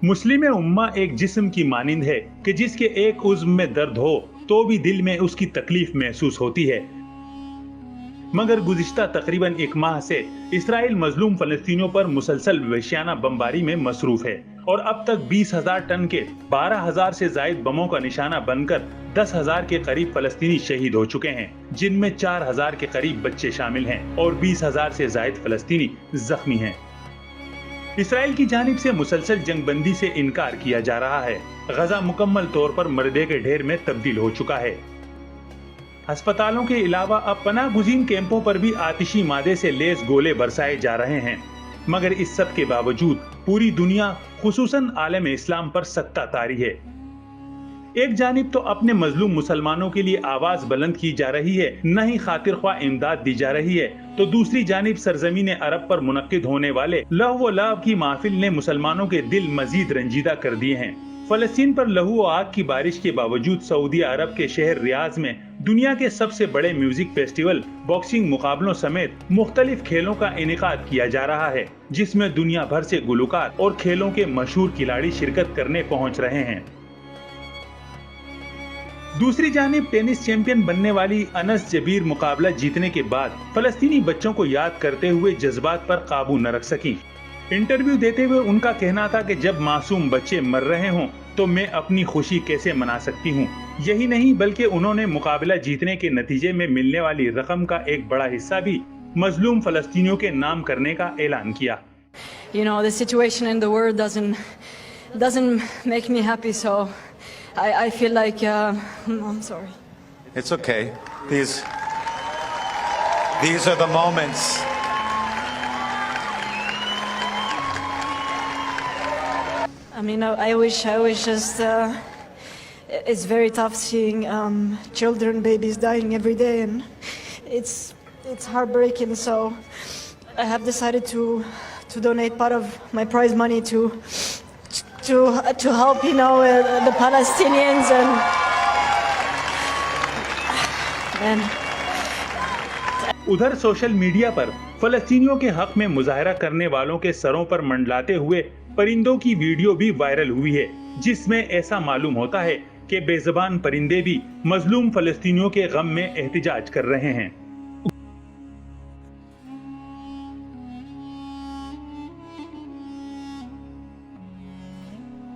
मुस्लिम उम्मा एक जिस्म की मानिंद है कि जिसके एक उज़्व में दर्द हो तो भी दिल में उसकी तकलीफ महसूस होती है। मगर गुज़िश्ता तकरीबन एक माह से इसराइल मजलूम फलस्तीनियों पर मुसलसल वहशियाना बमबारी में मसरूफ है और अब तक 20,000 टन के 12,000 से जायद बमों का निशाना बनकर 10,000 के करीब फलस्तीनी शहीद हो चुके हैं, जिनमें 4,000 के करीब बच्चे शामिल हैं और 20,000 से जायद फलस्तीनी जख्मी हैं। इसराइल की जानिब से मुसलसल जंगबंदी से इनकार किया जा रहा है। गजा मुकम्मल तौर पर मर्दे के ढेर में तब्दील हो चुका है। अस्पतालों के अलावा अब पनाह गुज़ीन कैंपों पर भी आतिशी मादे से लेस गोले बरसाए जा रहे हैं। मगर इस सब के बावजूद पूरी दुनिया खुसूसन आलम इस्लाम पर सत्ता तारी है। एक जानिब तो अपने मजलूम मुसलमानों के लिए आवाज बुलंद की जा रही है, न ही खातिर ख्वाह इमदाद दी जा रही है, तो दूसरी जानिब सरजमीन अरब पर मुनक्किद होने वाले लहव व लाव की महफिल ने मुसलमानों के दिल मजीद रंजीदा कर दिए हैं। फलस्तीन पर लहू व आग की बारिश के बावजूद सऊदी अरब के शहर रियाज में दुनिया के सबसे बड़े म्यूजिक फेस्टिवल, बॉक्सिंग मुकाबलों समेत मुख्तलिफ खेलों का इनेकाद किया जा रहा है, जिसमें दुनिया भर से गुलकार और खेलों के मशहूर खिलाड़ी शिरकत करने पहुंच रहे हैं। दूसरी जानिब टेनिस चैंपियन बनने वाली अनस जबीर मुकाबला जीतने के बाद फलस्तीनी बच्चों को याद करते हुए जज्बात पर काबू न रख सकी। इंटरव्यू देते हुए उनका कहना था कि जब मासूम बच्चे मर रहे हों तो मैं अपनी खुशी कैसे मना सकती हूं। यही नहीं बल्कि उन्होंने मुकाबला जीतने के नतीजे में मिलने वाली रकम का एक बड़ा हिस्सा भी मजलूम फलस्तीनियों के नाम करने का ऐलान किया। You know, the situation in the world doesn't make me happy, so I feel like I'm sorry. It's okay. These are the moments. I mean, I wish just it's very tough seeing children, babies dying every day, and it's heartbreaking. So I have decided to donate part of my prize money to help, you know, the Palestinians and उधर social media पर फलस्तीनियों के हक में मुजाहरा करने वालों के सरों पर मंडलाते हुए परिंदों की वीडियो भी वायरल हुई है, जिसमें ऐसा मालूम होता है कि बेज़बान परिंदे भी मजलूम फलस्तीनियों के गम में एहतिजाज कर रहे हैं।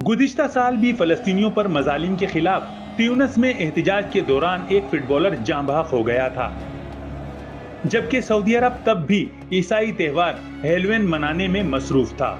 गुज़िश्ता साल भी फलस्तीनियों पर मजालिम के खिलाफ ट्यूनिस में एहतिजाज के दौरान एक फुटबॉलर जाँ बहक हो गया था, जबकि सऊदी अरब तब भी ईसाई त्योहार हैलोवीन मनाने में मसरूफ था।